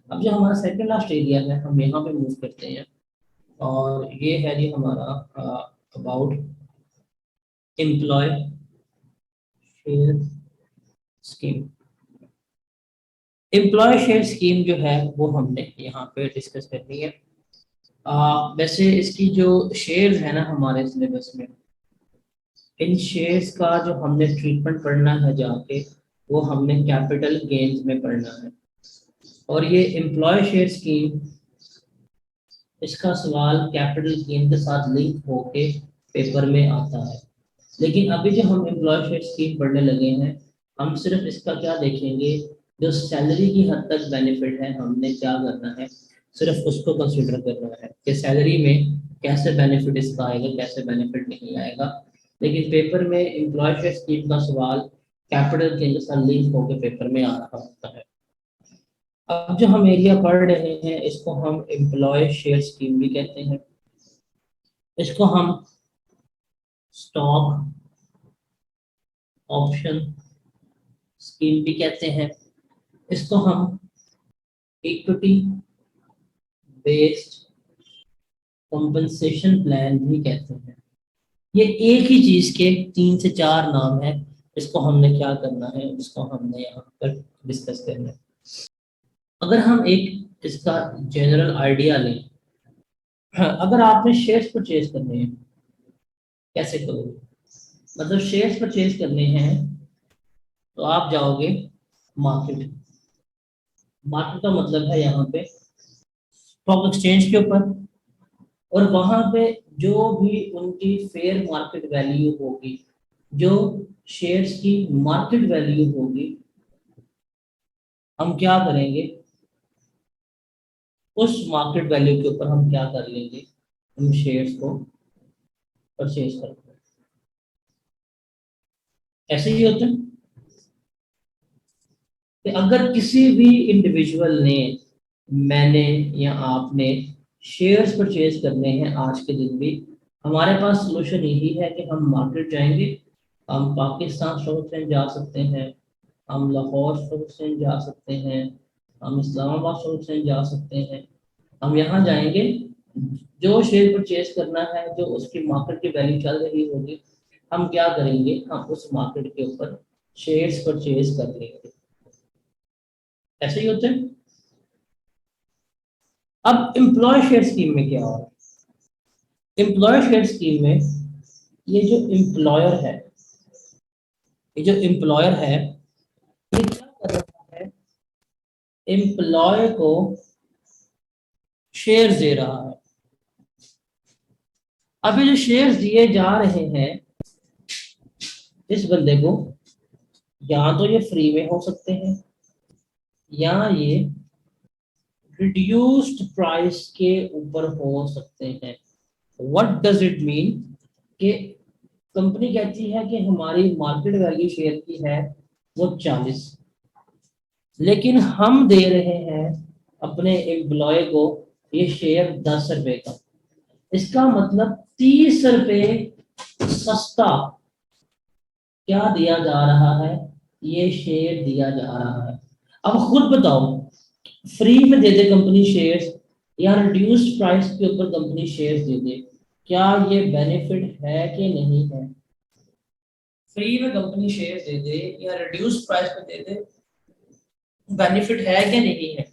अब जो हमारा सेकंड लास्ट एरिया है हम यहाँ पे मूव करते हैं और ये है जी हमारा about employee share scheme. Employee share scheme जो है वो हमने यहाँ पे डिस्कस करनी है। वैसे इसकी जो शेयर्स है ना हमारे सिलेबस में, इन शेयर्स का जो हमने ट्रीटमेंट पढ़ना है जाके वो हमने कैपिटल गेन्स में पढ़ना है। और ये एम्प्लॉय शेयर स्कीम, इसका सवाल कैपिटल गेन के साथ लिंक होके पेपर में आता है। लेकिन अभी जो हम एम्प्लॉय शेयर स्कीम पढ़ने लगे हैं, हम सिर्फ इसका क्या देखेंगे, जो सैलरी की हद तक बेनिफिट है हमने क्या करना है, सिर्फ उसको कंसिडर करना है कि सैलरी में कैसे बेनिफिट इसका आएगा, कैसे बेनिफिट नहीं आएगा। लेकिन पेपर में एम्प्लॉय शेयर स्कीम का सवाल कैपिटल गेन के साथ लिंक होकर पेपर में आ रहा होता है। अब जो हम एरिया पढ़ रहे हैं इसको हम एम्प्लॉय शेयर स्कीम भी कहते हैं, इसको हम स्टॉक ऑप्शन स्कीम भी कहते हैं, इसको हम इक्विटी बेस्ड कंपनसेशन प्लान भी कहते हैं। ये एक ही चीज के तीन से चार नाम है। इसको हमने क्या करना है, इसको हमने यहाँ पर डिस्कस करना है। अगर हम एक इसका जनरल आइडिया लें, हाँ, अगर आपने शेयर्स परचेज करने हैं कैसे करोगे, मतलब शेयर्स परचेज करने हैं तो आप जाओगे मार्केट। मार्केट का मतलब है यहाँ पे स्टॉक एक्सचेंज के ऊपर, और वहां पे जो भी उनकी फेयर मार्केट वैल्यू होगी, जो शेयर्स की मार्केट वैल्यू होगी, हम क्या करेंगे, उस मार्केट वैल्यू के ऊपर हम क्या कर लेंगे, हम शेयर्स को परचेज करते हैं। ऐसे ही होता है कि अगर किसी भी इंडिविजुअल ने, मैंने या आपने शेयर्स परचेज करने हैं आज के दिन भी, हमारे पास सोल्यूशन यही है कि हम मार्केट जाएंगे। हम पाकिस्तान स्टॉक एक्सचेंज जा सकते हैं, हम लाहौर स्टॉक एक्सचेंज जा सकते हैं, हम इस्लामाबाद स्टॉक एक्सचेंज जा सकते हैं। हम यहाँ जाएंगे, जो शेयर परचेज करना है, जो उसकी मार्केट की वैल्यू चल रही होगी, हम क्या करेंगे, हम उस मार्केट के ऊपर शेयर्स परचेज कर लेंगे। ऐसे ही होता है। अब एम्प्लॉय शेयर स्कीम में क्या हो रहा है, एम्प्लॉय शेयर स्कीम में ये जो एम्प्लॉयर है, ये जो एम्प्लॉयर है ये क्या कर रहा है, एम्प्लॉय को शेयर दे रहा है। अब ये जो शेयर्स दिए जा रहे हैं इस बंदे को, या तो ये फ्री में हो सकते हैं या ये रिड्यूस्ड प्राइस के ऊपर हो सकते हैं। व्हाट डज इट मीन, कि कंपनी कहती है कि हमारी मार्केट वैल्यू शेयर की है वो 40, लेकिन हम दे रहे हैं अपने एम्प्लॉय को ये शेयर 10 रुपए का। इसका मतलब 30 रुपए सस्ता क्या दिया जा रहा है, ये शेयर दिया जा रहा है। अब खुद बताओ, फ्री में दे दे कंपनी शेयर्स या रिड्यूस्ड प्राइस के ऊपर कंपनी शेयर्स दे दे, क्या ये बेनिफिट है कि नहीं है। फ्री में कंपनी शेयर दे दे या रिड्यूस्ड प्राइस पे दे दे, बेनिफिट है कि नहीं है।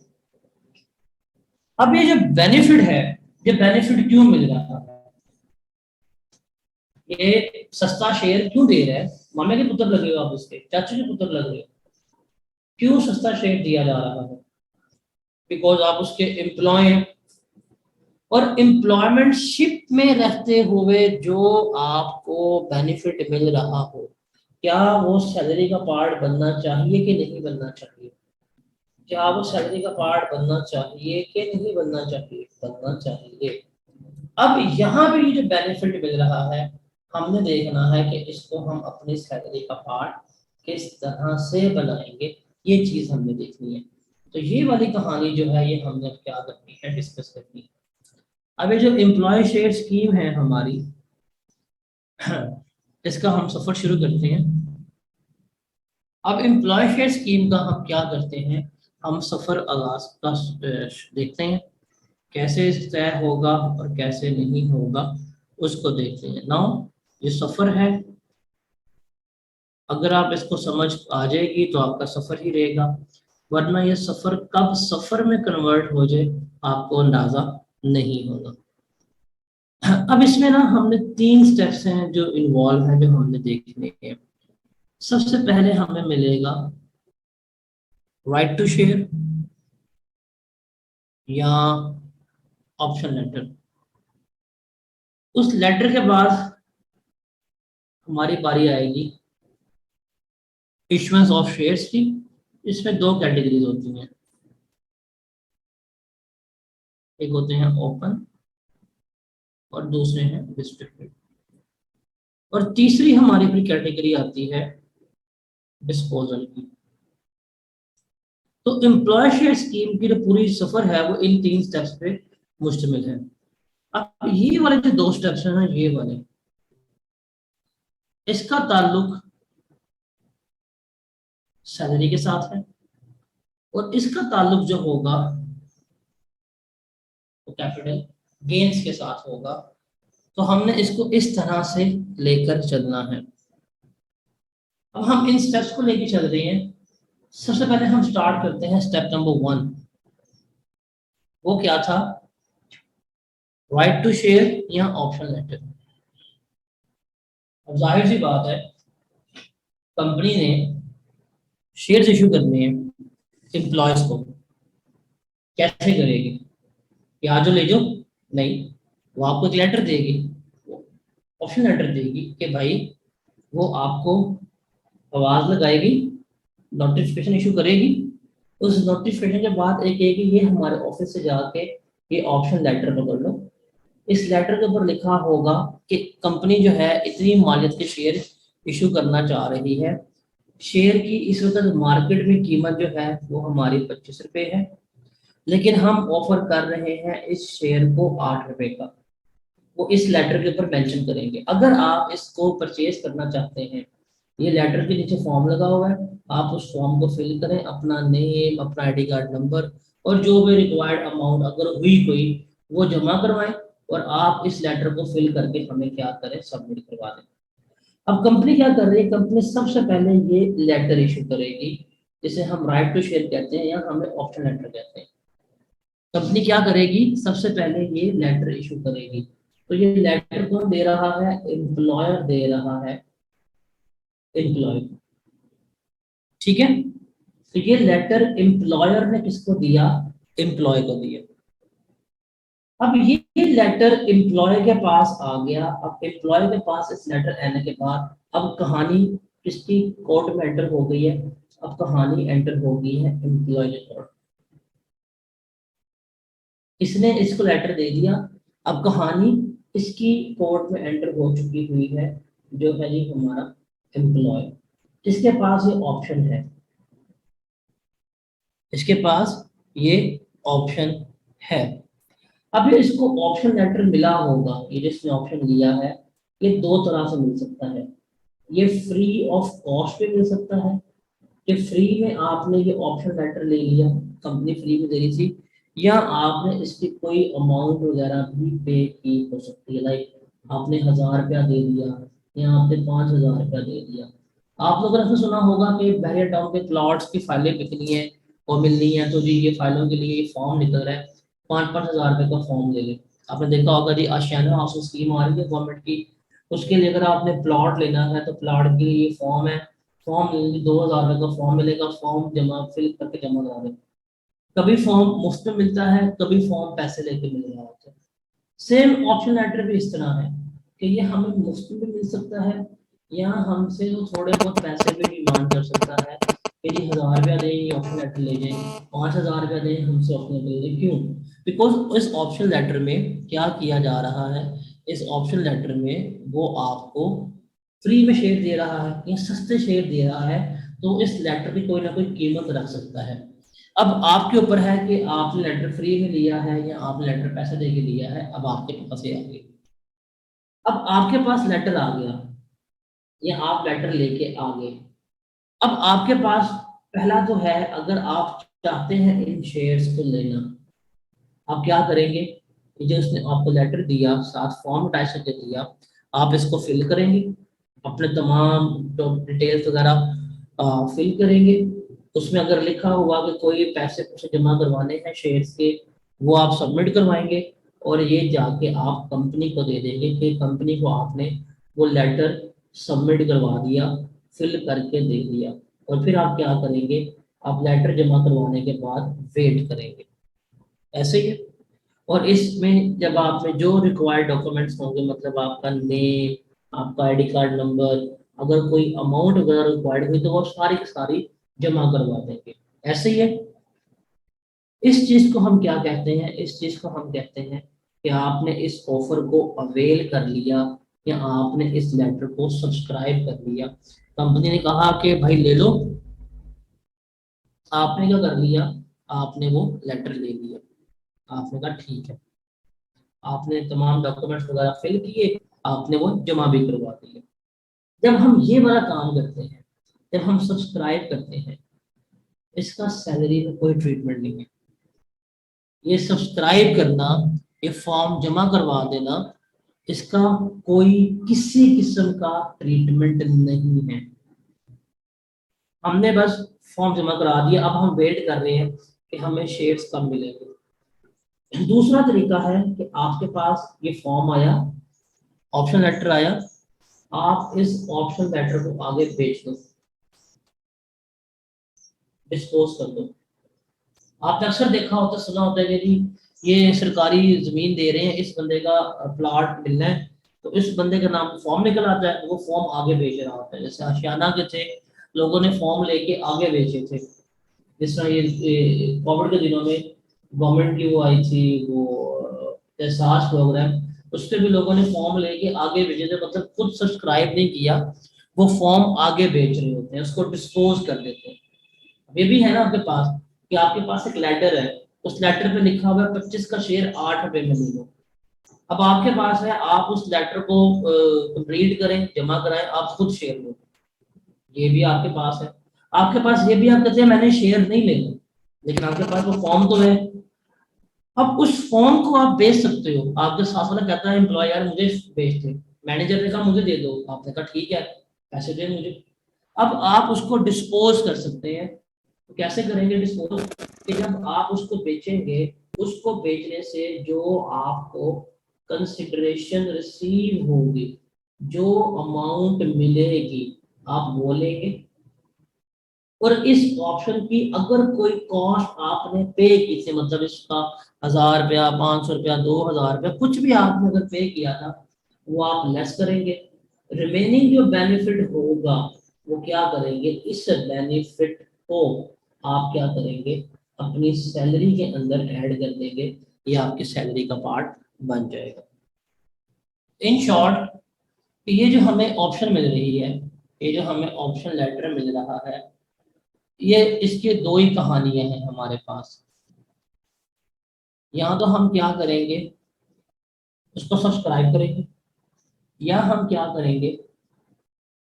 अब ये जो बेनिफिट है, ये बेनिफिट क्यों मिल रहा है, ये सस्ता शेयर क्यों दे रहा है, मामे के पुत्र लगे हो आप, उसके चाचू के पुत्र लग रहे हो, क्यों सस्ता शेयर दिया जा रहा है, बिकॉज आप उसके एम्प्लॉय हैं। और एम्प्लॉयमेंटशिप में रहते हुए जो आपको बेनिफिट मिल रहा हो, क्या वो सैलरी का पार्ट बनना चाहिए कि नहीं बनना चाहिए, क्या वो सैलरी का पार्ट बनना चाहिए कि नहीं बनना चाहिए, बनना चाहिए। अब यहाँ पे ये जो बेनिफिट मिल रहा है, हमने देखना है कि इसको हम अपनी सैलरी का पार्ट किस तरह से बनाएंगे, ये चीज हमने देखनी है। तो ये वाली कहानी जो है ये हमने क्या करनी है, डिस्कस करनी है। अब ये जो एम्प्लॉय शेयर स्कीम है हमारी, इसका हम सफर शुरू करते हैं। अब एम्प्लॉय शेयर स्कीम का हम क्या करते हैं, हम सफर आगाज का देखते हैं, कैसे तय होगा और कैसे नहीं होगा उसको देखते हैं। नाउ ये सफर है, अगर आप इसको समझ आ जाएगी तो आपका सफर ही रहेगा, वरना ये सफर कब सफर में कन्वर्ट हो जाए आपको अंदाजा नहीं होगा। अब इसमें ना हमने 3 स्टेप्स हैं जो इन्वॉल्व हैं, जो हमने देखने हैं। सबसे पहले हमें मिलेगा राइट टू शेयर या ऑप्शन लेटर। उस लेटर के बाद हमारी बारी आएगी इश्यूएंस ऑफ शेयर्स की। इसमें 2 कैटेगरीज होती हैं, एक होते हैं ओपन और दूसरे हैं रिस्ट्रिक्टेड, और तीसरी हमारी फिर कैटेगरी आती है डिस्पोजल की। तो एम्प्लॉय शेयर स्कीम की जो पूरी सफर है वो इन 3 स्टेप्स पे मुश्तमिल है। अब ये वाले जो 2 स्टेप्स हैं, ये वाले, इसका ताल्लुक सैलरी के साथ है, और इसका ताल्लुक जो होगा वो कैपिटल गेन्स के साथ होगा। तो हमने इसको इस तरह से लेकर चलना है। अब हम इन स्टेप्स को लेकर चल रहे हैं। सबसे पहले हम स्टार्ट करते हैं स्टेप नंबर 1। वो क्या था? राइट टू शेयर या ऑप्शन लेटर। अब जाहिर सी बात है, कंपनी ने शेयर्स इशू करने हैं एम्प्लॉयज को, कैसे करेगी? कि आज जो ले जाओ? नहीं, वो आपको एक लेटर देगी, ऑप्शन लेटर देगी कि भाई वो आपको आवाज लगाएगी, नोटिफिकेशन इशू करेगी। उस नोटिफिकेशन के बाद एक कहेगी ये हमारे ऑफिस से जाके ये ऑप्शन लेटर पकड़ लो। इस लेटर के ऊपर लिखा होगा कि कंपनी जो है इतनी मालियत के शेयर इशू करना चाह रही है। शेयर की इस वक्त मार्केट में कीमत जो है वो हमारी 25 रुपए है, लेकिन हम ऑफर कर रहे हैं इस शेयर को 8 रुपए का। वो इस लेटर के ऊपर मेंशन करेंगे। अगर आप इसको परचेज करना चाहते हैं, ये लेटर के नीचे फॉर्म लगा हुआ है, आप उस फॉर्म को फिल करें, अपना नेम, अपना आईडी कार्ड नंबर और जो भी रिक्वायर्ड अमाउंट अगर हुई कोई वो जमा करवाएं, और आप इस लेटर को फिल करके हमें क्या करें, सबमिट करवा दें। अब कंपनी क्या कर रही है? कंपनी सबसे पहले ये लेटर इशू करेगी, जिसे हम राइट टू शेयर कहते हैं या हमें ऑप्शन लेटर कहते हैं। कंपनी क्या करेगी? सबसे पहले ये लेटर इशू करेगी। तो ये लेटर कौन दे रहा है? एम्प्लॉयर दे रहा है एम्प्लॉय। ठीक है, तो ये लेटर एम्प्लॉयर ने किसको दिया? एम्प्लॉय को दिया। अब ये लेटर एम्प्लॉय के पास आ गया। अब एम्प्लॉय के पास इस लेटर आने के बाद अब कहानी किसकी कोर्ट में एंटर हो गई है? अब कहानी एंटर हो गई है एम्प्लॉय के कोर्ट। इसने इसको लेटर दे दिया, अब कहानी इसकी कोर्ट में एंटर हो चुकी हुई है, जो है जी हमारा एम्प्लॉय। इसके पास ये ऑप्शन है, इसके पास ये ऑप्शन है। अब ये इसको ऑप्शन लेटर मिला होगा, ये जिसने ऑप्शन लिया है, ये 2 तरह से मिल सकता है। ये फ्री ऑफ कॉस्ट पे मिल सकता है कि फ्री में आपने ये ऑप्शन लेटर ले लिया, कंपनी फ्री में दे रही थी, या आपने इसकी कोई अमाउंट वगैरह भी पे की हो सकती है। लाइक आपने 1000 रुपया दे दिया या आपने 5000 रुपया दे दिया। आप लोगों ने ऐसा सुना होगा कि बैरियर टाउन के प्लॉट्स की फाइलें बिकनी है और मिलनी है, तो जी ये फाइलों के लिए ये फॉर्म निकल रहा है, 5-5 हजार रुपये का फॉर्म ले लें। आपने देखा होगा जी आशियाना हाउसिंग स्कीम आ रही है गवर्नमेंट की, उसके लिए अगर आपने प्लॉट लेना है तो प्लॉट के लिए ये फॉर्म है, फॉर्म 2000 रुपये का फॉर्म मिलेगा, फॉर्म जमा फिल करके जमा करा दें। कभी फॉर्म मुफ्त में मिलता है, कभी फॉर्म पैसे लेके मिल रहा होता है। सेम ऑप्शन लेटर भी इस तरह है कि ये हमें मुफ्त में मिल सकता है, या हमसे वो थोड़े बहुत पैसे भी डिमांड कर सकता है कि जी 1000 रुपया दें ये ऑप्शन लेटर ले जाए, 5000 रुपया दें हमसे ऑप्शन लेटर ले जाए। क्यों? बिकॉज इस ऑप्शन लेटर में क्या किया जा रहा है, इस ऑप्शन लेटर में वो आपको फ्री में शेयर दे रहा है या सस्ते शेयर दे रहा है, तो इस लेटर की कोई ना कोई कीमत रख सकता है। अब आपके ऊपर है कि आपने लेटर फ्री में लिया है या आपने लेटर पैसे दे के लिया है। अब आपके पास ये आ गया, अब आपके पास लेटर आ गया या आप लेटर लेके आ गए। अब आपके पास पहला तो है, अगर आप चाहते हैं इन शेयर्स को लेना, आप क्या करेंगे? ये जो उसने आपको लेटर दिया, साथ फॉर्म अटैच करके दिया, आप इसको फिल करेंगे, अपने तमाम डिटेल्स वगैरह फिल करेंगे। उसमें अगर लिखा हुआ कि कोई पैसे कुछ जमा करवाने हैं शेयर्स के, वो आप सबमिट करवाएंगे, और ये जाके आप कंपनी को दे देंगे कि कंपनी को आपने वो लेटर सबमिट करवा दिया, फिल करके दे दिया। और फिर आप क्या करेंगे? आप लेटर जमा करवाने के बाद वेट करेंगे। ऐसे ही है। और इसमें जब आप में जो रिक्वायर्ड डॉक्यूमेंट्स होंगे, मतलब आपका नेम, आपका आईडी कार्ड नंबर, अगर कोई अमाउंट वगैरह रिक्वायर्ड हुई तो वो सारी की सारी जमा करवा देंगे। ऐसे ही है। इस चीज को हम क्या कहते हैं? इस चीज को हम कहते हैं कि आपने इस ऑफर को अवेल कर लिया, या आपने इस लेटर को सब्सक्राइब कर लिया। कंपनी ने कहा कि भाई ले लो, आपने क्या कर लिया? आपने वो लेटर ले लिया, आपने कहा ठीक है, आपने तमाम डॉक्यूमेंट्स वगैरह फिल किए, आपने वो जमा भी करवा दिए। जब हम ये वाला काम करते हैं, जब हम सब्सक्राइब करते हैं, इसका सैलरी में कोई ट्रीटमेंट नहीं है। ये सब्सक्राइब करना, ये फॉर्म जमा करवा देना, इसका कोई किसी किस्म का ट्रीटमेंट नहीं है। हमने बस फॉर्म जमा करा दिया, अब हम वेट कर रहे हैं कि हमें शेयर्स कब मिलेंगे। दूसरा तरीका है कि आपके पास ये फॉर्म आया, ऑप्शन लेटर आया, आप इस ऑप्शन लेटर को आगे बेच दो, डिस्पोज कर दो। आपने अक्सर देखा होता, सुना होता है कि जी ये सरकारी जमीन दे रहे हैं, इस बंदे का प्लॉट मिलना है, तो इस बंदे का नाम फॉर्म निकल आता है, वो फॉर्म आगे बेच रहा होता है। जैसे आशियाना के थे, लोगों ने फॉर्म लेके आगे बेचे थे। जिस तरह ये कोविड के दिनों में गवर्नमेंट की वो आई थी, वो एहसास प्रोग्राम, उस पर भी लोगों ने फॉर्म लेके आगे भेजे थे, मतलब खुद सब्सक्राइब नहीं किया, वो फॉर्म आगे बेच रहे होते हैं, उसको डिस्पोज कर देते हैं। ये भी है ना आपके पास, कि आपके पास एक लेटर है, उस लेटर पे लिखा हुआ है 25 का शेयर 8 रुपए में ले लो। अब आपके पास है, आप उस लेटर को कंप्लीट करें, जमा कराएं, आप खुद शेयर लो, ये भी आपके पास है। आपके पास ये भी, आप कहते हैं मैंने शेयर नहीं लेना, लेकिन आपके पास वो फॉर्म तो है। अब उस फॉर्म को आप बेच सकते हो। आपके साथ वाला कहता है एम्प्लॉय, यार मुझे बेच दे, मैनेजर ने कहा मुझे दे दो, आपने कहा ठीक है, पैसे दे मुझे। अब आप उसको डिस्पोज कर सकते हैं। तो कैसे करेंगे डिस्पोज? कि जब आप उसको बेचेंगे, उसको बेचने से जो आपको कंसिडरेशन रिसीव होगी, जो अमाउंट मिलेगी, आप वो लेंगे। और इस ऑप्शन की अगर कोई कॉस्ट आपने पे की थी, मतलब इसका 1000 रुपया, 500 रुपया, 2000 रुपया, कुछ भी आपने अगर पे किया था, वो आप लेस करेंगे। रिमेनिंग जो बेनिफिट होगा, वो क्या करेंगे? इस बेनिफिट को आप क्या करेंगे? अपनी सैलरी के अंदर ऐड कर देंगे, ये आपकी सैलरी का पार्ट बन जाएगा। इन शॉर्ट, ये जो हमें ऑप्शन मिल रही है, ये जो हमें ऑप्शन लेटर मिल रहा है, ये इसके दो ही कहानियां हैं हमारे पास। या तो हम क्या करेंगे? उसको सब्सक्राइब करेंगे, या हम क्या करेंगे?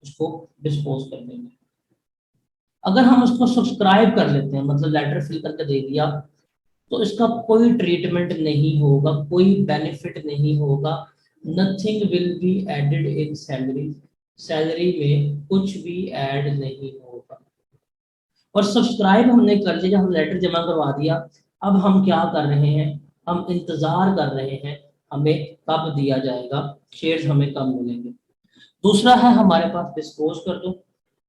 उसको डिस्पोज कर देंगे। अगर हम उसको सब्सक्राइब कर लेते हैं, मतलब लेटर फिल करके दे दिया, तो इसका कोई ट्रीटमेंट नहीं होगा, कोई बेनिफिट नहीं होगा। Nothing will be added in salary, salary में कुछ भी ऐड नहीं होगा। और सब्सक्राइब हमने कर लिया, हम लेटर जमा करवा दिया, अब हम क्या कर रहे हैं? हम इंतजार कर रहे हैं हमें कब दिया जाएगा, शेयर्स हमें कब मिलेंगे। दूसरा है हमारे पास डिस्पोज कर दो।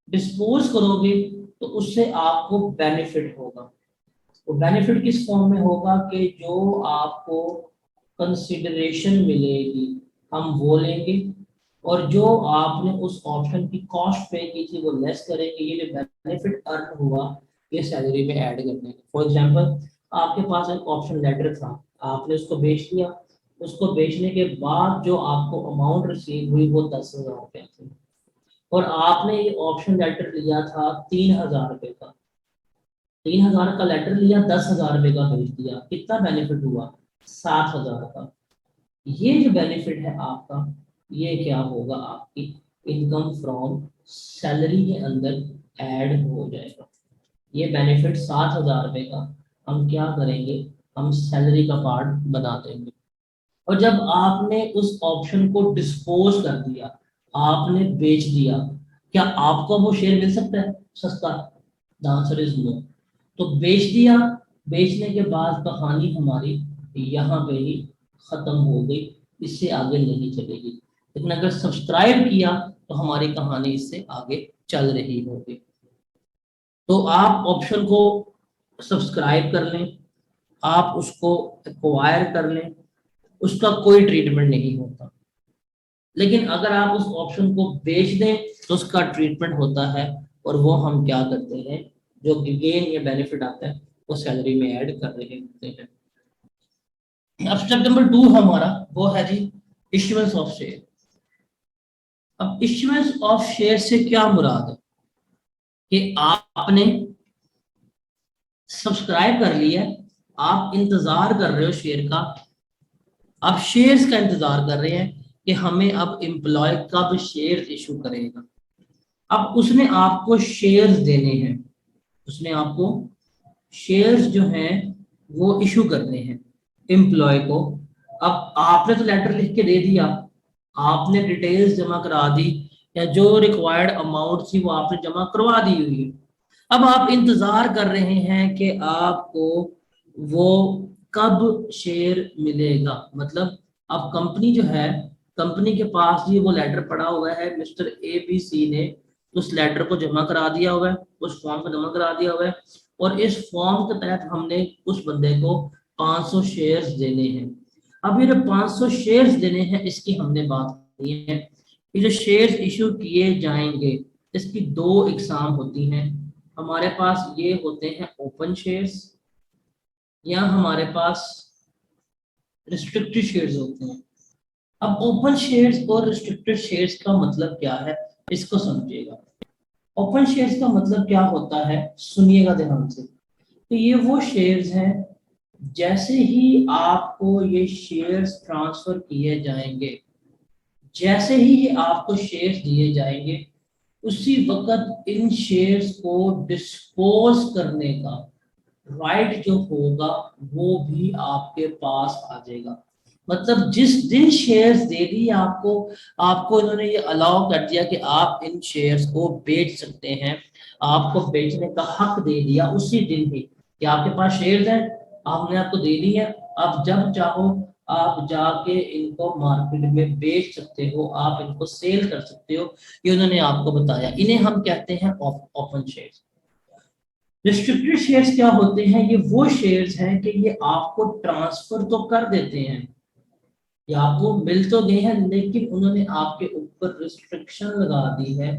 डिस्पोज करोगे तो उससे आपको बेनिफिट होगा। तो बेनिफिट किस फॉर्म में होगा? कि जो आपको कंसिडरेशन मिलेगी, हम वो लेंगे, और जो आपने उस ऑप्शन की कॉस्ट पे की थी वो लेस करेंगे। ये जो बेनिफिट अर्न हुआ, ये सैलरी में ऐड कर देंगे। फॉर एग्जांपल, आपके पास एक ऑप्शन लेटर था, आपने उसको बेच दिया, उसको बेचने के बाद जो आपको अमाउंट रिसीव हुई वो 10,000 रुपया थी, और आपने ये ऑप्शन लेटर लिया था 3,000 रुपये का। 3,000 का लेटर लिया, 10,000 रुपये का बेच दिया, कितना बेनिफिट हुआ? 7,000 का। ये जो बेनिफिट है आपका, ये क्या होगा? आपकी इनकम फ्रॉम सैलरी के अंदर ऐड हो जाएगा। ये बेनिफिट 7,000 रुपए का हम क्या करेंगे, हम सैलरी का पार्ट बना देंगे। और जब आपने उस ऑप्शन को डिस्पोज कर दिया, आपने बेच दिया, क्या आपको वो शेयर मिल सकता है सस्ता? The answer is no. तो बेच दिया, बेचने के बाद कहानी हमारी यहाँ पे ही खत्म हो गई, इससे आगे नहीं चलेगी। लेकिन अगर सब्सक्राइब किया तो हमारी कहानी इससे आगे चल रही होगी। तो आप ऑप्शन को सब्सक्राइब कर लें, आप उसको एक्वायर कर लें, उसका कोई ट्रीटमेंट नहीं होता। लेकिन अगर आप उस ऑप्शन को बेच दें तो उसका ट्रीटमेंट होता है, और वो हम क्या करते हैं, जो गेन या बेनिफिट आता है वो सैलरी में ऐड कर रहे होते हैं। अब स्टेप नंबर 2 हमारा वो है जी इश्यूएंस ऑफ शेयर। अब इश्यूएंस ऑफ शेयर से क्या मुराद है कि आपने सब्सक्राइब कर लिया, आप इंतजार कर रहे हो शेयर का, आप शेयर्स का इंतजार कर रहे हैं कि हमें अब एम्प्लॉय कब शेयर इशू करेगा। अब उसने आपको शेयर्स देने हैं, उसने आपको शेयर्स जो हैं वो इशू करने हैं एम्प्लॉय को। अब आपने तो लेटर लिख के दे दिया, आपने डिटेल्स जमा करा दी, या जो रिक्वायर्ड अमाउंट थी वो आपने जमा करवा दी हुई है। अब आप इंतजार कर रहे हैं कि आपको वो कब शेयर मिलेगा। मतलब अब कंपनी जो है, कंपनी के पास ही वो लेटर पड़ा हुआ है, मिस्टर ABC ने उस लेटर को जमा करा दिया हुआ है, उस फॉर्म को जमा करा दिया हुआ है, और इस फॉर्म के तहत हमने उस बंदे को 500 शेयर्स देने हैं। अब ये जो 500 शेयर्स देने हैं इसकी हमने बात की है। ये जो शेयर्स इशू किए जाएंगे इसकी दो इकसाम होती हैं। हमारे पास ये होते हैं ओपन शेयर्स, या हमारे पास रिस्ट्रिक्टेड शेयर्स होते हैं। अब ओपन शेयर्स और रिस्ट्रिक्टेड शेयर्स का मतलब क्या है, इसको समझिएगा। ओपन शेयर्स का मतलब क्या होता है, सुनिएगा ध्यान से। तो ये वो शेयर्स हैं, जैसे ही आपको ये शेयर्स ट्रांसफर किए जाएंगे, जैसे ही ये आपको शेयर्स दिए जाएंगे, उसी वक्त इन शेयर्स को डिस्पोज करने का राइट जो होगा वो भी आपके पास आ जाएगा। मतलब जिस दिन शेयर्स दे दी आपको, आपको इन्होंने ये अलाउ कर दिया कि आप इन शेयर्स को बेच सकते हैं, आपको बेचने का हक दे दिया उसी दिन ही कि आपके पास शेयर्स हैं, आपने आपको दे दी है, आप जब चाहो आप जाके इनको मार्केट में बेच सकते हो, आप इनको सेल कर सकते हो। ये उन्होंने आपको बताया, इन्हें हम कहते हैं ओपन शेयर्स। रिस्ट्रिक्टेड शेयर्स क्या होते हैं, ये वो शेयर्स हैं कि ये आपको ट्रांसफर तो कर देते हैं, ये आपको मिल तो गए हैं, लेकिन उन्होंने आपके ऊपर रिस्ट्रिक्शन लगा दी है,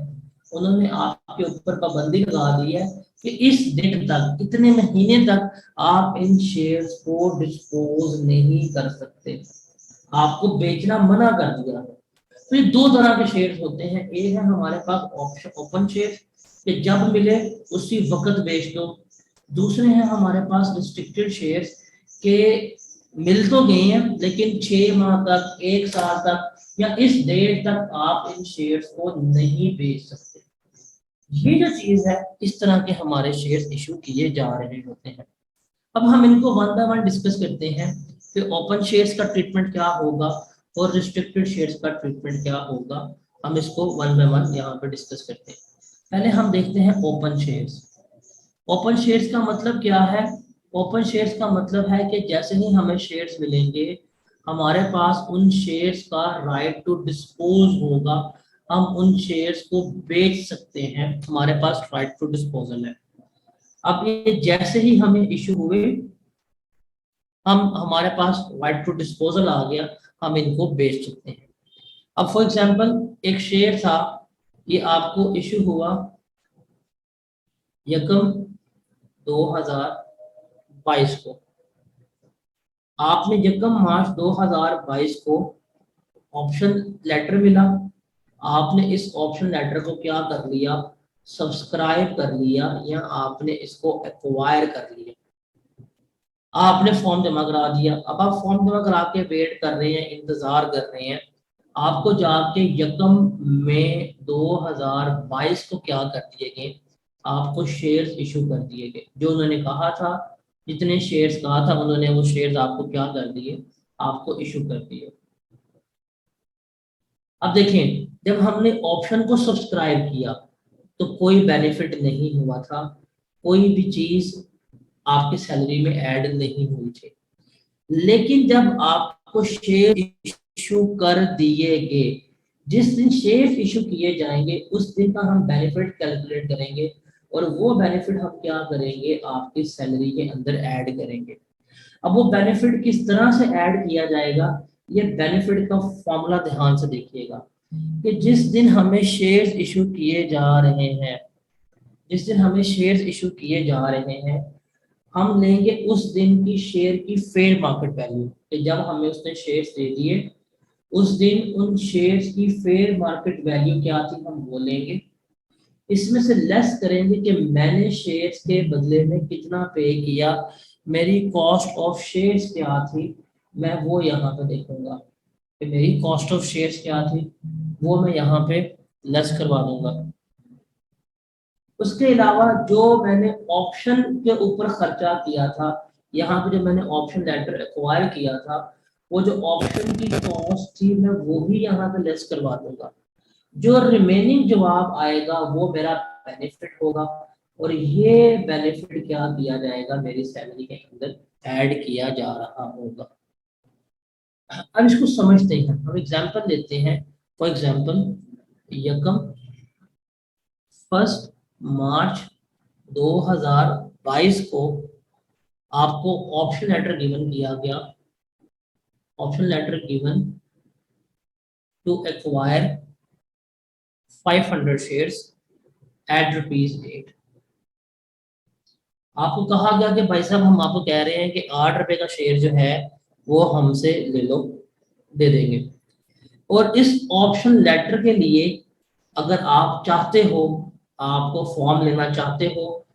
उन्होंने आपके ऊपर पाबंदी लगा दी है कि इस डेट तक, इतने महीने तक आप इन शेयर्स को डिस्पोज नहीं कर सकते, आपको बेचना मना कर दिया है। तो ये दो तरह के शेयर्स होते हैं। एक है हमारे पास ऑप्शन ओपन शेयर कि जब मिले उसी वक्त बेच दो। दूसरे हैं हमारे पास रिस्ट्रिक्टेड शेयर्स के मिल तो गए हैं लेकिन 6 माह तक, 1 साल तक, या इस डेट तक आप इन शेयर्स को नहीं बेच सकते। ये जो चीज है, इस तरह के हमारे शेयर्स इशू किए जा रहे होते हैं। अब हम इनको वन बाय वन डिस्कस करते हैं कि ओपन शेयर्स का ट्रीटमेंट क्या होगा और रिस्ट्रिक्टेड शेयर्स का ट्रीटमेंट क्या होगा। हम इसको वन बाय वन यहाँ पे डिस्कस करते हैं। पहले हम देखते हैं ओपन शेयर्स। ओपन शेयर्स का मतलब क्या है? ओपन शेयर्स का मतलब है कि जैसे ही हमें शेयर्स मिलेंगे, हमारे पास उन शेयर्स का राइट टू डिस्पोज होगा, हम उन शेयर्स को बेच सकते हैं, हमारे पास राइट टू डिस्पोजल है। अब ये जैसे ही हमें इशू हुए, हम हमारे पास राइट टू डिस्पोजल आ गया, हम इनको बेच सकते हैं। अब फॉर एग्जांपल एक शेयर था, ये आपको इशू हुआ यकम 2022 को, आपने यकम मार्च 2022 को ऑप्शन लेटर मिला, आपने इस ऑप्शन लेटर को क्या कर लिया, सब्सक्राइब कर लिया, या आपने इसको एक्वायर कर लिया, आपने फॉर्म जमा करा दिया। अब आप फॉर्म जमा करा के वेट कर रहे हैं, इंतजार कर रहे हैं, आपको जाके यकम मई 2022 को क्या कर दिए गए, आपको शेयर्स इशू कर दिए गए, जो उन्होंने कहा था, जितने शेयर्स कहा था उन्होंने, वो शेयर्स आपको क्या कर दिए, आपको इशू कर दिए। अब देखें, जब हमने ऑप्शन को सब्सक्राइब किया तो कोई बेनिफिट नहीं हुआ था, कोई भी चीज आपकी सैलरी में ऐड नहीं हुई थी। लेकिन जब आपको शेयर इशू कर दिए गए, जिस दिन शेयर इशू किए जाएंगे उस दिन का हम बेनिफिट कैलकुलेट करेंगे, और वो बेनिफिट हम क्या करेंगे, आपकी सैलरी के अंदर ऐड करेंगे। अब वो बेनिफिट किस तरह से ऐड किया जाएगा, ये बेनिफिट का फॉर्मूला ध्यान से देखिएगा कि जिस दिन हमें शेयर्स इशू किए जा रहे हैं, जिस दिन हमें शेयर्स इशू किए जा रहे हैं, हम लेंगे उस दिन की शेयर की फेयर मार्केट वैल्यू, कि जब हमें उसने शेयर्स दे दिए उस दिन उन शेयर्स की फेयर मार्केट वैल्यू क्या थी, हम वो लेंगे। इसमें से लेस करेंगे कि मैंने शेयर्स के बदले में कितना पे किया, मेरी कॉस्ट ऑफ शेयर्स क्या थी, मैं वो यहाँ पे देखूंगा कि मेरी कॉस्ट ऑफ शेयर्स क्या थी, वो मैं यहाँ पे लेस करवा दूंगा। उसके अलावा जो मैंने ऑप्शन के ऊपर खर्चा किया था, यहाँ पे जो मैंने ऑप्शन लेटर एक्वायर किया था, वो जो ऑप्शन की कॉस्ट थी मैं वो भी यहाँ पे लेस करवा दूंगा। जो रिमेनिंग जवाब आएगा वो मेरा बेनिफिट होगा, और ये बेनिफिट क्या किया जाएगा, मेरी सैलरी के अंदर ऐड किया जा रहा होगा। अब इसको समझते हैं, हम एग्जांपल लेते हैं। फॉर एग्जांपल, यकम 1 मार्च 2022 को आपको ऑप्शन लेटर गिवन किया गया, option letter given to acquire 500 shares at ₹8। आपको कहा गया कि भाई साहब हम आपको कह रहे हैं कि ₹8 का शेयर जो है वो हमसे ले लो, दे देंगे। और इस ऑप्शन लेटर के लिए अगर आप चाहते हो, आपको फॉर्म लेना चाहते हो,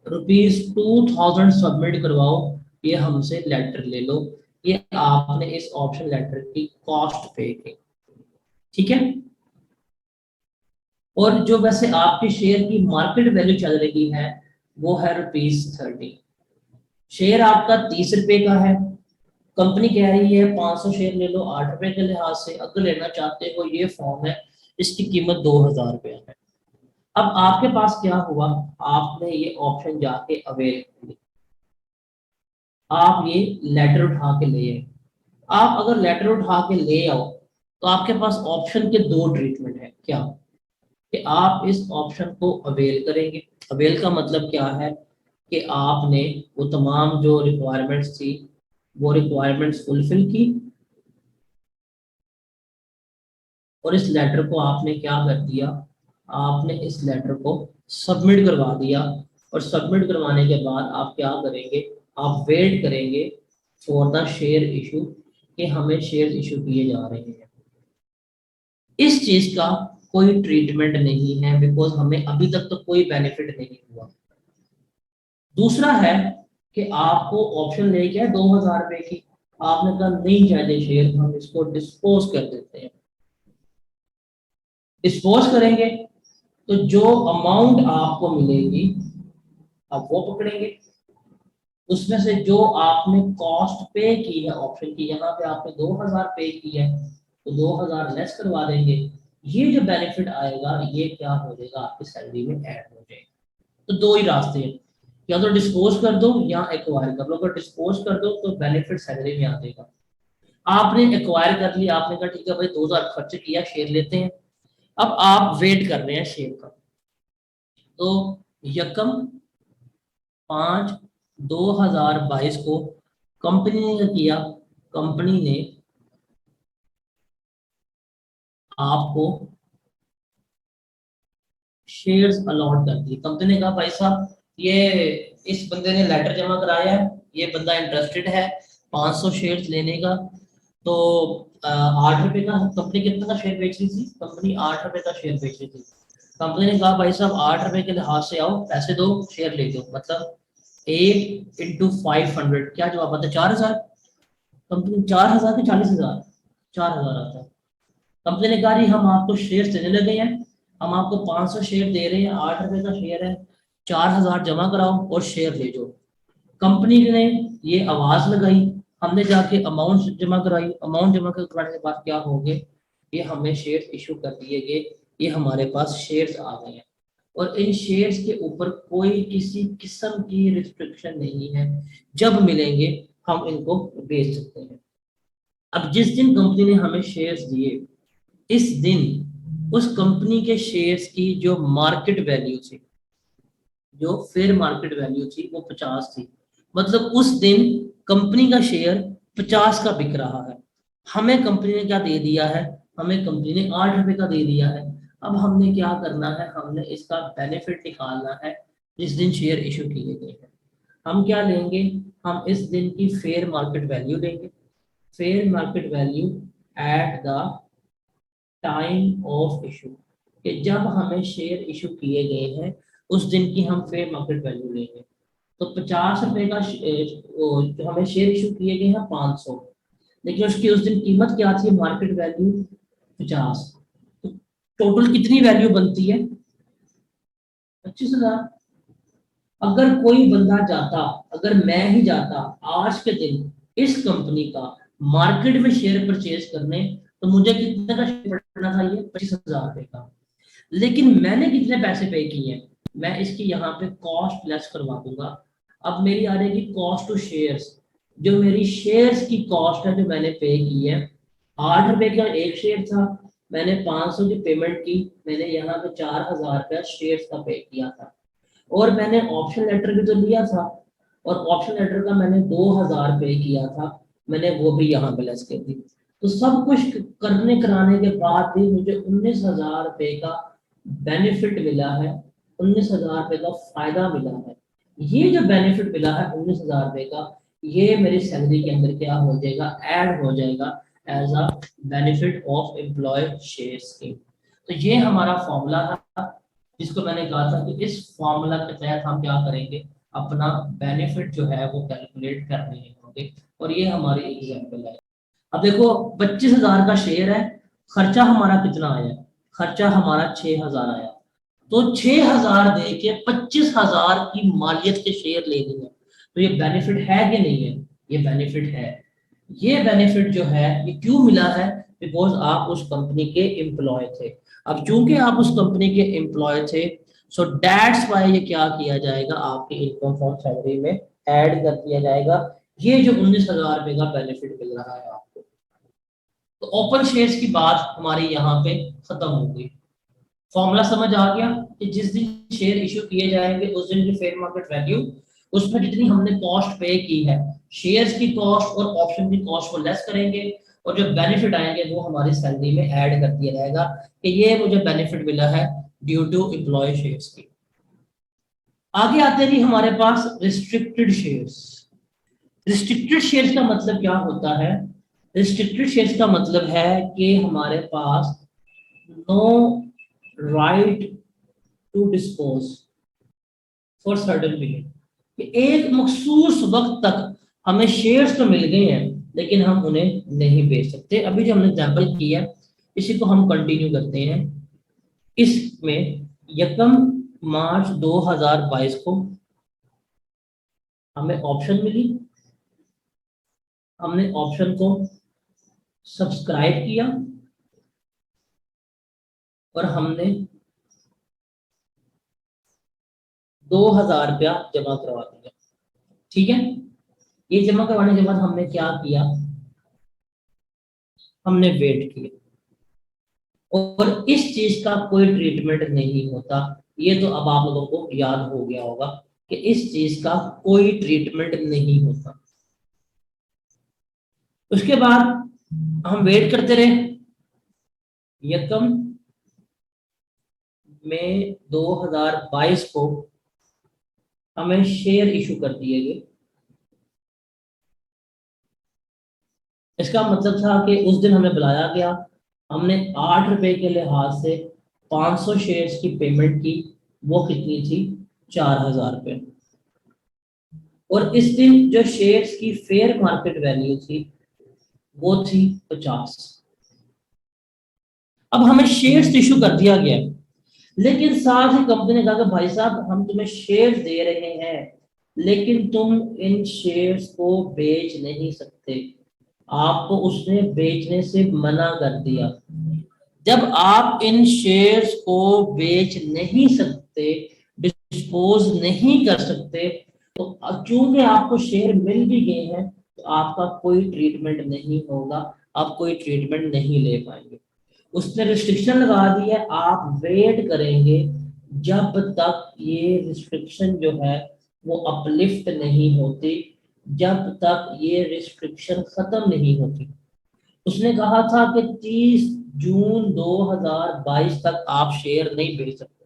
₹2000 सबमिट करवाओ, ये हमसे लेटर ले लो, ये आपने इस ऑप्शन लेटर की कॉस्ट पे की, ठीक है। और जो वैसे आपके शेयर की मार्केट वैल्यू चल रही है वो है ₹30। शेयर आपका ₹30 का है, कंपनी कह रही है 500 शेयर ले लो ₹8 के लिहाज से, अगर लेना चाहते हो ये फॉर्म है, इसकी कीमत ₹2000 है। अब आपके पास क्या हुआ, आपने ये ऑप्शन जाके अवेल कर लिया, आप ये लेटर उठा के ले आए। आप अगर लेटर उठा के ले आओ तो आपके पास ऑप्शन के दो ट्रीटमेंट है, क्या कि आप इस ऑप्शन को अवेल करेंगे। अवेल का मतलब क्या है कि आपने वो तमाम जो रिक्वायरमेंट्स थी वो रिक्वायरमेंट्स फुलफिल की, और इस लेटर को आपने क्या कर दिया, आपने इस लेटर को सबमिट करवा दिया। और सबमिट करवाने के बाद आप क्या करेंगे, आप वेट करेंगे फॉर द शेयर इशू, कि हमें शेयर इशू किए जा रहे हैं। इस चीज का कोई ट्रीटमेंट नहीं है, बिकॉज हमें अभी तक तो कोई बेनिफिट नहीं हुआ। दूसरा है कि आपको ऑप्शन लेके है ₹2000 की, आपने कहा नहीं चाहिए शेयर, हम इसको डिस्पोज कर देते हैं। डिस्पोज करेंगे तो जो अमाउंट आपको मिलेगी आप वो पकड़ेंगे, उसमें से जो आपने कॉस्ट पे की है ऑप्शन की, यहाँ पे आपने 2000 पे की है तो 2000 लेस करवा देंगे। ये जो बेनिफिट आएगा ये क्या हो जाएगा, आपकी सैलरी में ऐड हो जाएगा। तो दो ही रास्ते हैं, या तो डिस्पोज कर दो या एक्वायर कर लो। अगर डिस्पोज कर दो तो बेनिफिट सैलरी में आ जाएगा। आपने एक्वायर कर लिया, आपने कहा ठीक है भाई 2000 खर्च किया, शेयर लेते हैं। अब आप वेट कर रहे हैं शेयर का, तो यकम 5/2022 को कंपनी ने क्या किया, कंपनी ने आपको शेयर्स अलॉट कर दिए। कंपनी ने कहा भाई साहब ये इस बंदे ने लेटर जमा कराया है, ये बंदा इंटरेस्टेड है 500 शेयर्स लेने का। तो ₹8 का कंपनी कितना का शेयर बेच रही थी, कंपनी ₹8 का शेयर बेच रही थी। कंपनी ने कहा भाई साहब ₹8 के लिहाज से आओ, पैसे दो, शेयर ले दो, मतलब 8 × 500 क्या जवाब आता है, 4000। कंपनी 4000 के 40,000, 4000 आता है। कंपनी ने कहा हम आपको शेयर देने लगे हैं, हम आपको 500 शेयर दे रहे हैं, ₹8 का शेयर है, 4,000 जमा कराओ और शेयर ले जाओ। कंपनी ने ये आवाज लगाई, हमने जाके अमाउंट जमा कराई, अमाउंट जमा कराने के बाद क्या हो गए, ये हमें शेयर इशू कर दिए गए, ये हमारे पास शेयर्स आ गए हैं। और इन शेयर्स के ऊपर कोई किसी किस्म की रिस्ट्रिक्शन नहीं है, जब मिलेंगे हम इनको बेच सकते हैं। अब जिस दिन कंपनी ने हमें शेयर्स दिए, इस दिन उस कंपनी के शेयर्स की जो मार्केट वैल्यू थी, जो फेयर मार्केट वैल्यू थी, वो 50 थी। मतलब उस दिन कंपनी का शेयर 50 का बिक रहा है। हमें कंपनी ने क्या दे दिया है, हमें कंपनी ने 8 रुपए का दे दिया है। अब हमने क्या करना है, हमने इसका बेनिफिट निकालना है जिस दिन शेयर इशू किए गए हैं। हम क्या लेंगे, हम इस दिन की फेयर मार्केट वैल्यू लेंगे, fair market value at the time of issue, कि जब हमें शेयर इशू किए गए हैं उस दिन की हम फेयर मार्केट वैल्यू लेंगे। तो 50 रुपए का जो हमें शेयर इशू किए गए हैं 500, लेकिन उसकी उस दिन कीमत क्या थी, मार्केट वैल्यू 50। तो टोटल कितनी वैल्यू बनती है, 25,000। अगर कोई बंदा जाता, अगर मैं ही जाता आज के दिन इस कंपनी का मार्केट में शेयर परचेज करने, तो मुझे कितने का शेयर पड़ना था, ये 25,000 रुपए का। लेकिन मैंने कितने पैसे पे किए हैं, मैं इसकी यहाँ पे कॉस्ट लेस करवा दूंगा। अब मेरी आ रहेगी कॉस्ट टू शेयर्स, जो मेरी शेयर्स की कॉस्ट है जो मैंने पे की है, 8 रुपए का एक शेयर था, मैंने 500 की पेमेंट की, मैंने यहाँ पे 4,000 रुपया शेयर्स का पे किया था। और मैंने ऑप्शन लेटर भी तो लिया था, और ऑप्शन लेटर का मैंने 2,000 पे किया था, मैंने वो भी यहाँ पे लेस कर दी। तो सब कुछ करने कराने के बाद भी मुझे 19,000 रुपए का बेनिफिट मिला है, 19,000 रुपए का फायदा मिला है। ये जो बेनिफिट मिला है 19,000 रुपए का, ये मेरी सैलरी के अंदर क्या हो जाएगा, ऐड हो जाएगा as a benefit of employee share scheme. तो ये हमारा फॉर्मूला था, जिसको मैंने कहा था कि इस फॉर्मूला के तहत हम क्या करेंगे, अपना बेनिफिट जो है वो कैलकुलेट कर रहे होंगे। और ये हमारी एग्जाम्पल है। अब देखो 25,000 का शेयर है, खर्चा हमारा कितना आया, खर्चा हमारा 6,000 आया। तो 6,000 दे के 25,000 की मालियत के शेयर ले लिए, तो ये बेनिफिट है कि नहीं है, ये बेनिफिट है। ये बेनिफिट जो है ये क्यों मिला है, बिकॉज आप उस कंपनी के एम्प्लॉय थे। अब चूंकि आप उस कंपनी के एम्प्लॉय थे, सो दैट्स वाई ये क्या किया जाएगा, आपकी इनकम फ्रॉम सैलरी में ऐड कर दिया जाएगा। ये जो 19,000 रुपए का बेनिफिट मिल रहा है आपको। तो ओपन शेयर्स की बात हमारी यहाँ पे खत्म हो गई। फॉर्मूला समझ आ गया कि जिस दिन शेयर इशू किए जाएंगे उस दिन की फेयर मार्केट वैल्यू, उसमें जितनी हमने कॉस्ट पे की है, शेयर्स की कॉस्ट और ऑप्शन की कॉस्ट को लेस करेंगे, और जो बेनिफिट आएंगे वो हमारी सैलरी में ऐड कर दिया जाएगा कि ये मुझे बेनिफिट मिला है ड्यू टू एम्प्लॉय शेयर्स की। आगे आते हैं जी हमारे पास रिस्ट्रिक्टेड शेयर्स। रिस्ट्रिक्टेड शेयर्स का मतलब क्या होता है, रिस्ट्रिक्टेड शेयर्स का मतलब है कि हमारे पास no right to dispose for certain period, कि एक मखसूस वक्त तक हमें शेयर्स तो मिल गए हैं लेकिन हम उन्हें नहीं बेच सकते। अभी जो हमने एग्जांपल किया इसी को हम कंटिन्यू करते हैं। इसमें 1 मार्च 2022 को हमें ऑप्शन मिली, हमने ऑप्शन को सब्सक्राइब किया और हमने 2,000 रुपया जमा करवा दिया। ठीक है, ये जमा करवाने के बाद हमने क्या किया, हमने वेट किया। और इस चीज का कोई ट्रीटमेंट नहीं होता, ये तो अब आप लोगों को याद हो गया होगा कि इस चीज का कोई ट्रीटमेंट नहीं होता। उसके बाद हम वेट करते रहे, यकम में 2022 को हमें शेयर इशू कर दिए गए। इसका मतलब था कि उस दिन हमें बुलाया गया, हमने 8 रुपए के लिहाज से 500 शेयर्स की पेमेंट की, वो कितनी थी, 4,000 रुपये। और इस दिन जो शेयर्स की फेयर मार्केट वैल्यू थी वो थी 50। अब हमें शेयर्स इशू कर दिया गया, लेकिन साथ ही कंपनी ने कहा कि भाई साहब हम तुम्हें शेयर दे रहे हैं, लेकिन तुम इन शेयर्स को बेच नहीं सकते। आपको उसने बेचने से मना कर दिया। जब आप इन शेयर्स को बेच नहीं सकते, डिस्पोज नहीं कर सकते, तो चूंकि आपको शेयर मिल भी गए हैं तो आपका कोई ट्रीटमेंट नहीं होगा, आप कोई ट्रीटमेंट नहीं ले पाएंगे। उसने रिस्ट्रिक्शन लगा दी है, आप वेट करेंगे जब तक ये रिस्ट्रिक्शन जो है वो अपलिफ्ट नहीं होती, जब तक ये रिस्ट्रिक्शन खत्म नहीं होती। उसने कहा था कि 30 जून 2022 तक आप शेयर नहीं बेच सकते।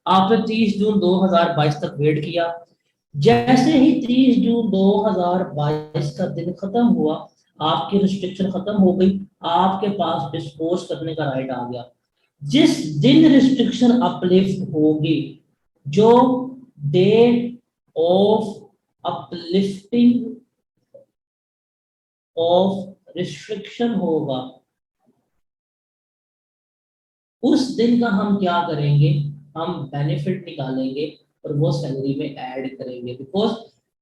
आपने 30 जून 2022 तक वेट किया। जैसे ही 30 जून 2022 का दिन खत्म हुआ, आपकी रिस्ट्रिक्शन खत्म हो गई, आपके पास डिस्पोज करने का राइट आ गया। जिस दिन रिस्ट्रिक्शन अपलिफ्ट होगी, जो date of uplifting of restriction होगा, उस दिन का हम क्या करेंगे, हम बेनिफिट निकालेंगे और वो सैलरी में ऐड करेंगे। बिकॉज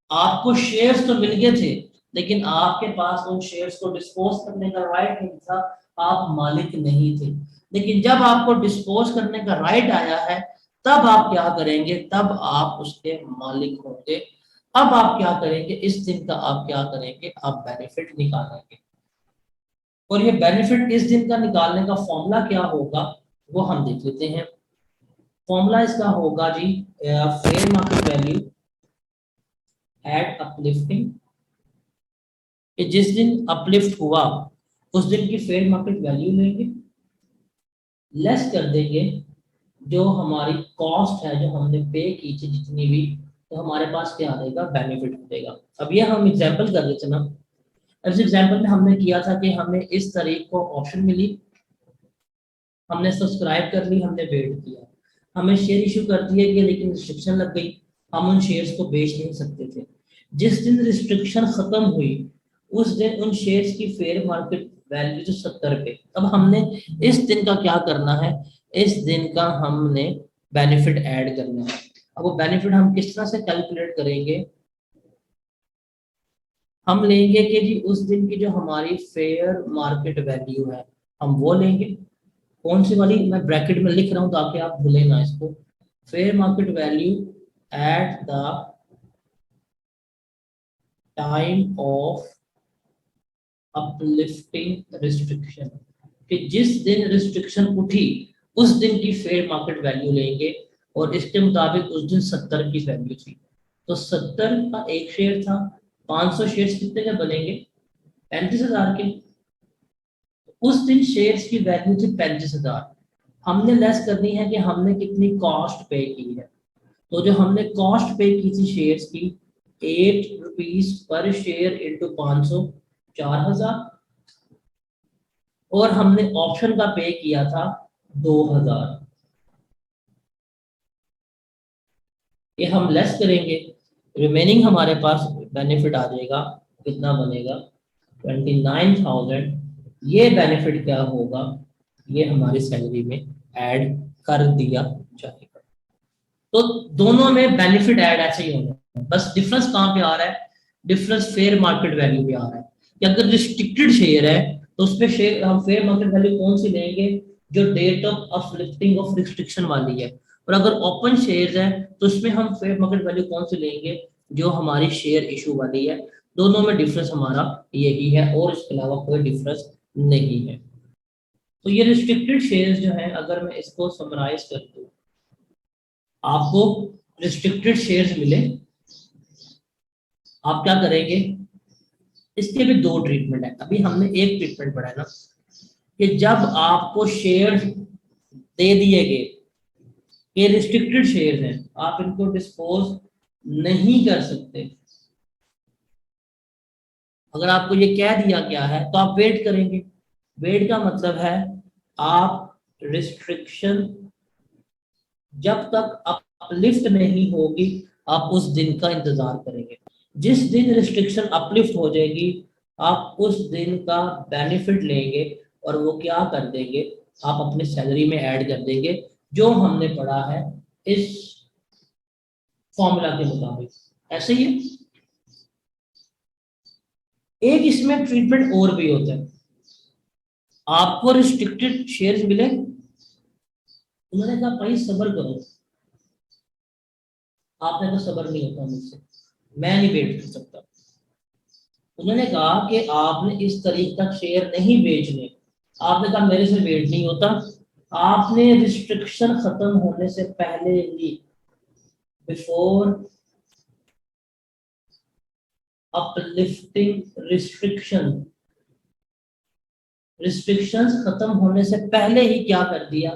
आपको शेयर्स तो मिल गए थे, लेकिन आपके पास उन शेयर्स को डिस्पोज करने का राइट नहीं था, आप मालिक नहीं थे। लेकिन जब आपको डिस्पोज करने का राइट आया है, तब आप क्या करेंगे, तब आप उसके मालिक होंगे। अब आप क्या करेंगे, इस दिन का आप क्या करेंगे, आप बेनिफिट निकालेंगे। और ये बेनिफिट इस दिन का निकालने का फॉर्मूला क्या होगा, वो हम देख लेते हैं। फॉर्मूला इसका होगा जी, fair market value at uplifting, कि जिस दिन अपलिफ्ट हुआ उस दिन की फेयर मार्केट वैल्यू लेंगे, लेस कर देंगे जो हमारी कॉस्ट है, जो हमने पे की थी जितनी भी, तो हमारे पास क्या आ जाएगा, बेनिफिट हो जाएगा। अब ये हम एग्जांपल कर लेते ना। इस एग्जांपल में हमने किया था कि हमें इस तारीख को ऑप्शन मिली, हमने सब्सक्राइब कर ली, हमने वेट किया, हमें शेयर इशू कर दिए गए, लेकिन रिस्ट्रिक्शन लग गई, हम उन शेयर्स को बेच नहीं सकते थे। जिस दिन रिस्ट्रिक्शन खत्म हुई, उस दिन उन शेयर्स की फेयर मार्केट वैल्यू जो 70 पे। अब हमने इस दिन का क्या करना है, इस दिन का हमने बेनिफिट ऐड करना है। अब वो बेनिफिट हम किस तरह से कैलकुलेट करेंगे, हम लेंगे कि जी उस दिन की जो हमारी फेयर मार्केट वैल्यू है, हम वो लेंगे। कौन सी वाली, मैं ब्रैकेट में लिख रहा हूं ताकि आप भूलें ना इसको। Fair market value at the time of uplifting restriction, कि जिस दिन रिस्ट्रिक्शन उठी उस दिन की फेयर मार्केट वैल्यू लेंगे, और इसके मुताबिक उस दिन 70 की वैल्यू थी, तो 70 का एक शेयर था, 500 शेयर कितने के बनेंगे, 35,000 के। उस दिन शेयर्स की वैल्यू थी 35,000। हमने लेस करनी है कि हमने कितनी कॉस्ट पे की है। तो जो हमने कॉस्ट पे की थी शेयर्स की, 8 रुपीज पर शेयर इंटू 500, 4,000। और हमने ऑप्शन का पे किया था 2,000। ये हम लेस करेंगे, रिमेनिंग हमारे पास बेनिफिट आ जाएगा, कितना बनेगा, 29,000। ये बेनिफिट क्या होगा, ये हमारी सैलरी में ऐड कर दिया जाएगा। तो दोनों में बेनिफिट ऐड ऐसे ही होगा, बस डिफरेंस कहाँ पे आ रहा है, डिफरेंस फेयर मार्केट वैल्यू पे आ रहा है। कि अगर रिस्ट्रिक्टेड शेयर है तो उस पे शेयर हम फेयर मार्केट वैल्यू कौन सी लेंगे, जो date of uplifting of restriction वाली है। और अगर ओपन शेयर है तो उसमें हम फेयर मार्केट वैल्यू कौन सी लेंगे, जो हमारी शेयर इशू वाली है। दोनों में डिफरेंस हमारा यही है, और इसके अलावा कोई डिफरेंस नहीं है। तो ये रिस्ट्रिक्टेड शेयर्स जो है, अगर मैं इसको समराइज कर दूं, आपको रिस्ट्रिक्टेड शेयर्स मिले, आप क्या करेंगे, इसके भी दो ट्रीटमेंट है। अभी हमने एक ट्रीटमेंट पढ़ा है ना, कि जब आपको शेयर दे दिए गए, ये रिस्ट्रिक्टेड शेयर्स हैं, आप इनको डिस्पोज नहीं कर सकते। अगर आपको ये कह दिया गया है तो आप वेट करेंगे। वेट का मतलब है आप रिस्ट्रिक्शन जब तक अपलिफ्ट नहीं होगी, आप उस दिन का इंतजार करेंगे। जिस दिन रिस्ट्रिक्शन अपलिफ्ट हो जाएगी, आप उस दिन का बेनिफिट लेंगे, और वो क्या कर देंगे, आप अपनी सैलरी में ऐड कर देंगे। जो हमने पढ़ा है इस फॉर्मूला के मुताबिक। ऐसे ही है। एक इसमें ट्रीटमेंट और भी होता है, आपको रिस्ट्रिक्टेड शेयर्स मिले, उन्होंने कहा भाई सब्र करो, आपने तो सब्र नहीं होता मुझसे, मैं नहीं वेट कर सकता। उन्होंने कहा कि आपने इस तारीख तक शेयर नहीं बेचने, आपने कहा मेरे से वेट नहीं होता, आपने रिस्ट्रिक्शन खत्म होने से पहले ही, बिफोर अपलिफ्टिंग रिस्ट्रिक्शन, रिस्ट्रिक्शंस खत्म होने से पहले ही क्या कर दिया,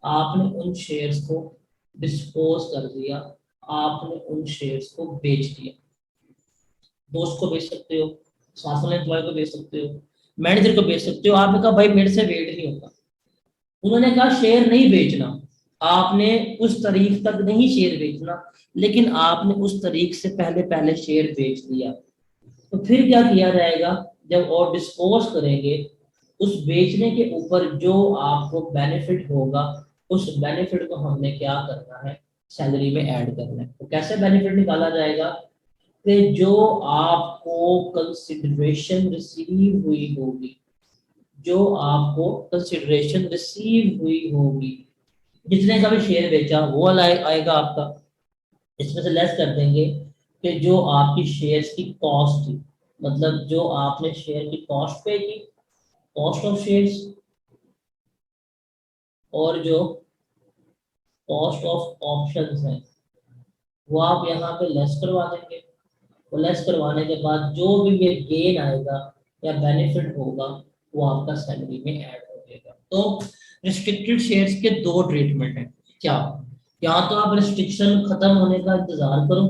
आपने उन शेयर्स को डिस्पोज कर दिया, आपने उन शेयर्स को बेच दिया। दोस्त को बेच सकते हो, साथ वाले एम्प्लॉय को बेच सकते हो, मैनेजर को बेच सकते हो। आपने कहा भाई मेरे से वेट नहीं होता, उन्होंने कहा शेयर नहीं बेचना, आपने उस तारीख तक नहीं शेयर बेचना, लेकिन आपने उस तारीख से पहले पहले शेयर बेच दिया। तो फिर क्या किया जाएगा, जब और डिस्पोज करेंगे, उस बेचने के ऊपर जो आपको बेनिफिट होगा, उस बेनिफिट को हमने क्या करना है, सैलरी में ऐड करना है। तो कैसे बेनिफिट निकाला जाएगा, कि जो आपको कंसिडरेशन रिसीव हुई होगी, जो आपको कंसिडरेशन रिसीव हुई होगी, जितने का भी शेयर बेचा वो आएगा आपका, इसमें से लेस कर देंगे कि जो आपकी शेयर्स की कॉस्ट थी, मतलब जो आपने शेयर की कॉस्ट पे की, कॉस्ट ऑफ शेयर्स, और जो कॉस्ट ऑफ ऑप्शंस है वो आप यहाँ पे लेस करवा देंगे। वो लेस करवाने के बाद जो भी ये गेन आएगा या बेनिफिट होगा वो आपका सैलरी में ऐड हो जाएगा। तो रिस्ट्रिक्टेड शेयर्स के दो ट्रीटमेंट है। क्या, या तो आप रिस्ट्रिक्शन खत्म होने का इंतजार करो,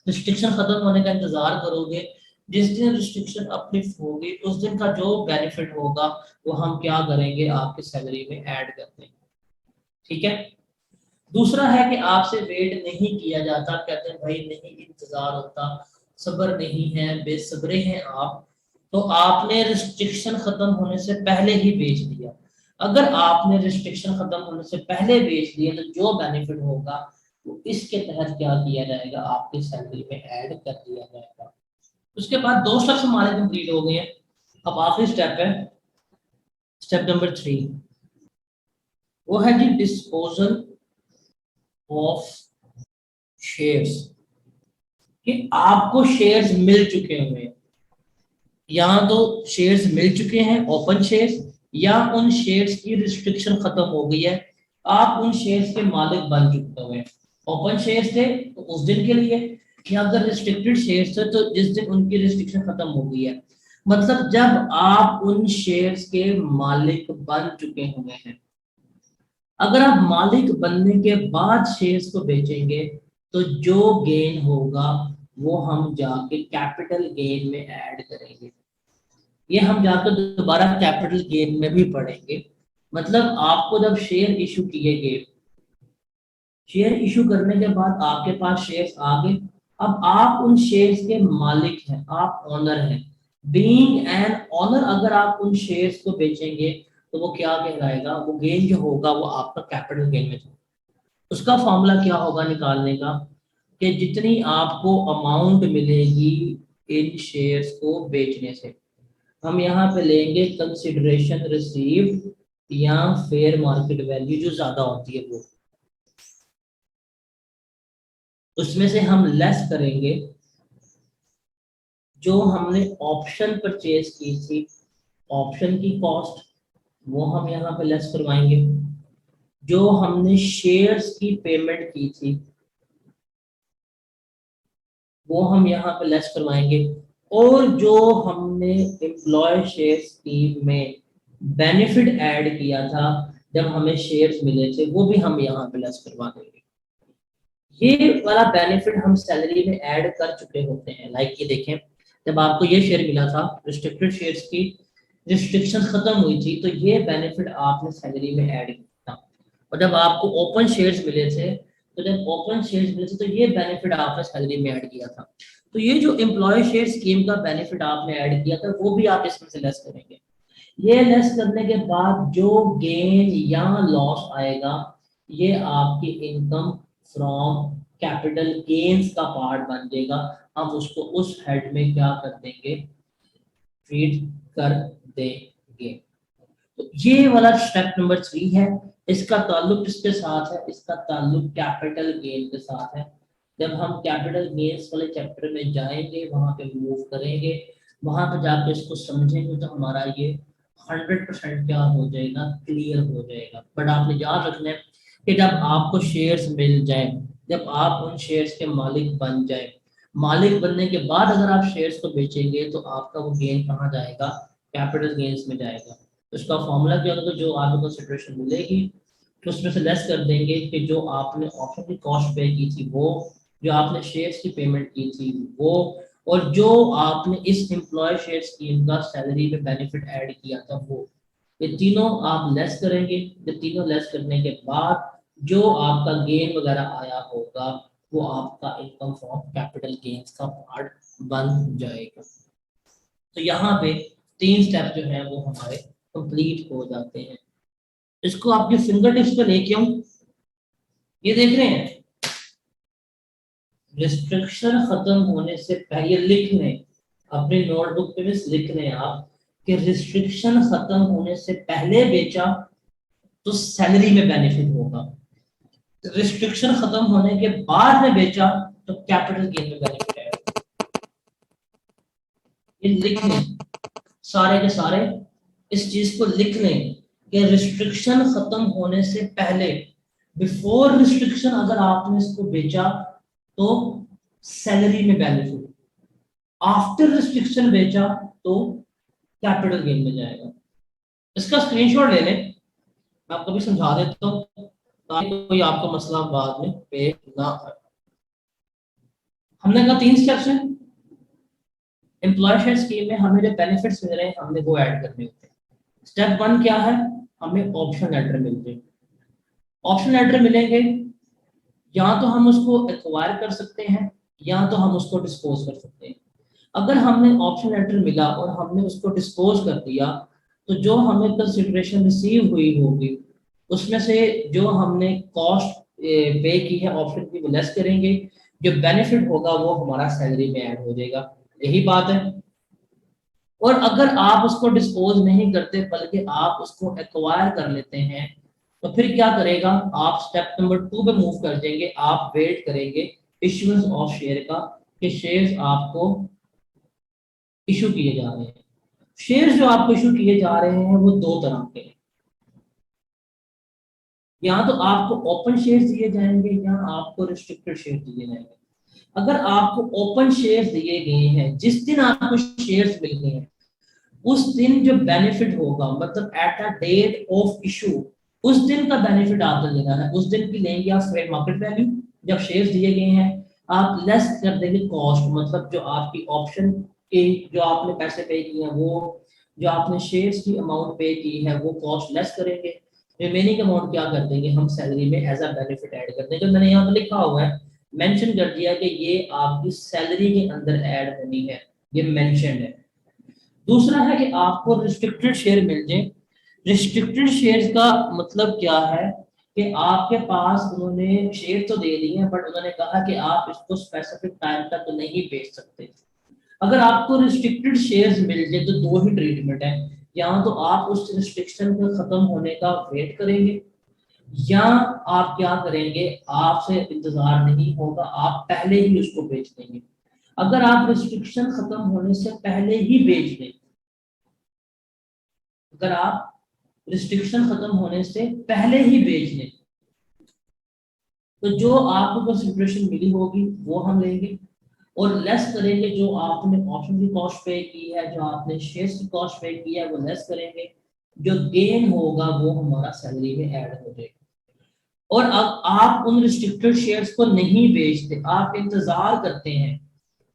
रिस्ट्रिक्शन खत्म होने का इंतजार करोगे, जिस दिन रिस्ट्रिक्शन अपलिफ्ट होगी उस दिन का जो बेनिफिट होगा वो हम क्या करेंगे, आपके सैलरी में ऐड कर देंगे। ठीक है। दूसरा है कि आपसे वेट नहीं किया जाता, कहते हैं भाई नहीं इंतजार होता, सब्र नहीं है, बेसब्रे हैं आप, तो आपने रिस्ट्रिक्शन खत्म होने से पहले ही बेच दिया। अगर आपने रिस्ट्रिक्शन खत्म होने से पहले बेच दिया तो जो बेनिफिट होगा वो इसके तहत क्या किया जाएगा, आपकी सैलरी में ऐड कर दिया जाएगा। उसके बाद दो स्टेप्स हमारे कंप्लीट हो गए हैं। अब आखिरी स्टेप है, स्टेप नंबर 3, वो है जी डिस्पोजल ऑफ शेयर्स। कि आपको शेयर्स मिल चुके हुए हैं, या तो शेयर्स मिल चुके हैं ओपन शेयर्स, या उन शेयर्स की रिस्ट्रिक्शन खत्म हो गई है, आप उन शेयर्स के मालिक बन चुके हुए हैं। ओपन शेयर्स थे तो उस दिन के लिए, या अगर रिस्ट्रिक्टेड शेयर्स थे तो जिस दिन उनकी रिस्ट्रिक्शन खत्म हो गई है, मतलब जब आप उन शेयर्स के मालिक बन चुके हुए हैं। अगर आप मालिक बनने के बाद शेयर्स को बेचेंगे तो जो गेन होगा वो हम जाके कैपिटल गेन में ऐड करेंगे। ये हम जाकर दोबारा कैपिटल गेन में भी पढ़ेंगे। मतलब आपको जब शेयर इशू किए गए, शेयर इशू करने के बाद आपके पास शेयर्स आ गए, अब आप उन शेयर्स के मालिक हैं, आप ओनर हैं। बीइंग एन ओनर अगर आप उन शेयर्स को बेचेंगे तो वो क्या कहलाएगा, वो गेन जो होगा वो आपका कैपिटल गेन में जाएगा। उसका फॉर्मूला क्या होगा निकालने का, कि जितनी आपको अमाउंट मिलेगी इन शेयर्स को बेचने से, हम यहाँ पे लेंगे कंसिडरेशन रिसीव्ड या फेयर मार्केट वैल्यू जो ज्यादा होती है वो, उसमें से हम लेस करेंगे जो हमने ऑप्शन परचेज की थी, ऑप्शन की कॉस्ट, वो हम यहाँ पे लेस करवाएंगे। जो हमने शेयर्स की पेमेंट की थी वो हम यहाँ पे लेस करवाएंगे, और जो हमने एम्प्लॉय शेयर स्कीम में बेनिफिट ऐड किया था जब हमें शेयर्स मिले थे वो भी हम यहाँ पे लेस करवा देंगे। ये वाला बेनिफिट हम सैलरी में ऐड कर चुके होते हैं। लाइक ये देखें, जब आपको ये शेयर मिला था, रिस्ट्रिक्टेड शेयर्स की रिस्ट्रिक्शन खत्म हुई थी तो ये बेनिफिट आपने सैलरी में ऐड किया था। और जब आपको ओपन शेयर्स मिले थे, तो जब ओपन शेयर्स मिले थे तो ये बेनिफिट आपने सैलरी में ऐड किया था। तो ये जो एम्प्लॉय शेयर स्कीम का बेनिफिट आपने ऐड किया था वो भी आप इसमें से लेस करेंगे। ये लेस करने के बाद जो गेन या लॉस आएगा ये आपकी इनकम फ्रॉम कैपिटल गेन्स का पार्ट बन जाएगा। हम उसको उस हेड में क्या कर देंगे, ट्रीट कर देंगे। तो ये वाला स्टेप नंबर 3 है। इसका ताल्लुक किसके साथ है, इसका ताल्लुक कैपिटल गेन के साथ है। जब हम कैपिटल गेन्स वाले चैप्टर में जाएंगे, वहां पे मूव करेंगे, वहां पे जाकर इसको समझेंगे, तो हमारा ये 100% क्या हो जाएगा, क्लियर हो जाएगा। बट आपने याद रखना है कि जब आपको शेयर्स मिल जाए, जब आप उन शेयर्स के मालिक बन जाए, मालिक बनने के बाद अगर आप शेयर्स को बेचेंगे तो आपका वो गेन कहाँ जाएगा, कैपिटल गेन्स में जाएगा। उसका फॉर्मूला क्या होगा, जो आपको कंसिडरेशन मिलेगी तो उसमें से लेस कर देंगे कि जो आपने ऑप्शन की कॉस्ट पे की थी वो, जो आपने शेयर्स की पेमेंट की थी वो, और जो आपने इस एम्प्लॉय शेयर स्कीम का सैलरी में बेनिफिट ऐड किया था वो, ये तीनों आप लेस करेंगे। ये तीनों लेस करने के बाद जो आपका गेन वगैरह आया होगा वो आपका इनकम फ्रॉम कैपिटल गेन्स का पार्ट बन जाएगा। तो यहाँ पे 3 स्टेप जो है वो हमारे कंप्लीट हो जाते हैं। इसको आपके फिंगर टिप्स पे लेके आऊं, ये देख रहे हैं, रिस्ट्रिक्शन खत्म होने से पहले लिख लें, अपने नोटबुक पे भी लिख लें आप कि रिस्ट्रिक्शन खत्म होने से पहले बेचा तो सैलरी में बेनिफिट होगा, रिस्ट्रिक्शन खत्म होने के बाद में बेचा तो कैपिटल गेन में बेनिफिट है। ये लिख लें सारे के सारे, इस चीज को लिख लें कि रिस्ट्रिक्शन खत्म होने से पहले, बिफोर रिस्ट्रिक्शन अगर आपने इसको बेचा तो सैलरी में बेनिफिट, आफ्टर रिस्ट्रिक्शन बेचा तो कैपिटल गेन में जाएगा। इसका स्क्रीनशॉट ले लें, मैं आपको भी समझा देता हूँ ताकि कोई आपको मसला बाद में पेश ना आए। हमने कहा 3 स्टेप्स हैं। एम्प्लॉय शेयर स्कीम में हमें जो बेनिफिट्स मिल रहे हैं हमने वो ऐड करने होते हैं। स्टेप 1 क्या है, हमें ऑप्शन लेटर मिलते हैं। ऑप्शन लेटर मिलेंगे, या तो हम उसको एक्वायर कर सकते हैं या तो हम उसको डिस्पोज कर सकते हैं। अगर हमने ऑप्शन लेटर मिला और हमने उसको डिस्पोज कर दिया तो जो हमें कंसिडरेशन रिसीव हुई होगी उसमें से जो हमने कॉस्ट पे की है ऑप्शन की वो लेस करेंगे, जो बेनिफिट होगा वो हमारा सैलरी में ऐड हो जाएगा। यही बात है। और अगर आप उसको डिस्पोज नहीं करते बल्कि आप उसको एक्वायर कर लेते हैं तो फिर क्या करेगा, आप स्टेप नंबर 2 पे मूव कर जाएंगे। आप वेट करेंगे इश्यूएंस ऑफ शेयर का, कि शेयर्स आपको इशू किए जा रहे हैं। शेयर्स जो आपको इशू किए जा रहे हैं वो 2 तरह के हैं, या तो आपको ओपन शेयर्स दिए जाएंगे या आपको रिस्ट्रिक्टेड शेयर दिए जाएंगे। अगर आपको ओपन शेयर्स दिए गए हैं, जिस दिन आपको शेयर्स मिल गए हैं उस दिन जो बेनिफिट होगा, मतलब at the date of issue, उस दिन का बेनिफिट आपको लेना है। उस दिन की लेंगे आप फेयर मार्केट वैल्यू, जब शेयर्स दिए गए हैं आप लेस कर देंगे कॉस्ट, मतलब जो आपकी ऑप्शन के जो आपने पैसे पे किए हैं वो, जो आपने शेयर्स की अमाउंट पे की है वो कॉस्ट लेस करेंगे। रिमेनिंग अमाउंट क्या कर देंगे, हम सैलरी में एज अ बेनिफिट ऐड कर देंगे। मैंने यहाँ पे लिखा हुआ है, मेंशन कर दिया कि ये आपकी सैलरी के अंदर ऐड होनी है, ये मेंशन है। दूसरा है कि आपको रिस्ट्रिक्टेड शेयर मिल जाए। रिस्ट्रिक्टेड शेयर्स का मतलब क्या है कि आपके पास उन्होंने शेयर तो दे दिए हैं बट उन्होंने कहा कि आप इसको स्पेसिफिक टाइम तक नहीं बेच सकते। अगर आपको रिस्ट्रिक्टेड शेयर्स मिल जाए तो 2 ही ट्रीटमेंट है, या तो आप उस रिस्ट्रिक्शन का खत्म होने का वेट करेंगे या आप क्या करेंगे, आपसे इंतजार नहीं होगा, आप पहले ही उसको बेच देंगे। अगर आप रिस्ट्रिक्शन खत्म होने से पहले ही बेच दें, अगर आप रिस्ट्रिक्शन खत्म होने से पहले ही बेच दें तो जो आपको कंसिडरेशन मिली होगी वो हम लेंगे और लेस करेंगे जो आपने ऑप्शन की कॉस्ट पे की है, जो आपने शेयर्स की कॉस्ट पे की है वो लेस करेंगे। जो गेन होगा वो हमारा सैलरी में ऐड हो जाएगा। और अब आप उन रिस्ट्रिक्टेड शेयर्स को नहीं बेचते, आप इंतजार करते हैं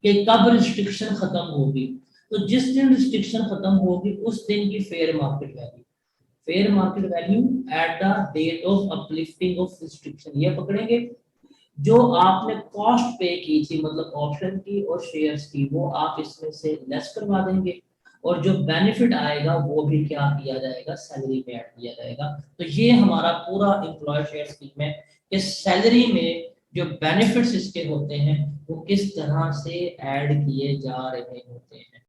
कि कब रिस्ट्रिक्शन खत्म होगी। तो जिस दिन रिस्ट्रिक्शन खत्म होगी उस दिन की fair market value, fair market value at the date of uplifting of restriction, ये पकड़ेंगे। जो आपने कॉस्ट पे की थी मतलब ऑप्शन की और शेयर्स की, वो आप इसमें से लेस करवा देंगे। और जो बेनिफिट आएगा वो भी क्या किया जाएगा, सैलरी में ऐड किया जाएगा। तो ये हमारा पूरा एम्प्लॉय शेयर स्कीम है कि सैलरी में जो बेनिफिट्स इसके होते हैं वो किस तरह से ऐड किए जा रहे होते हैं।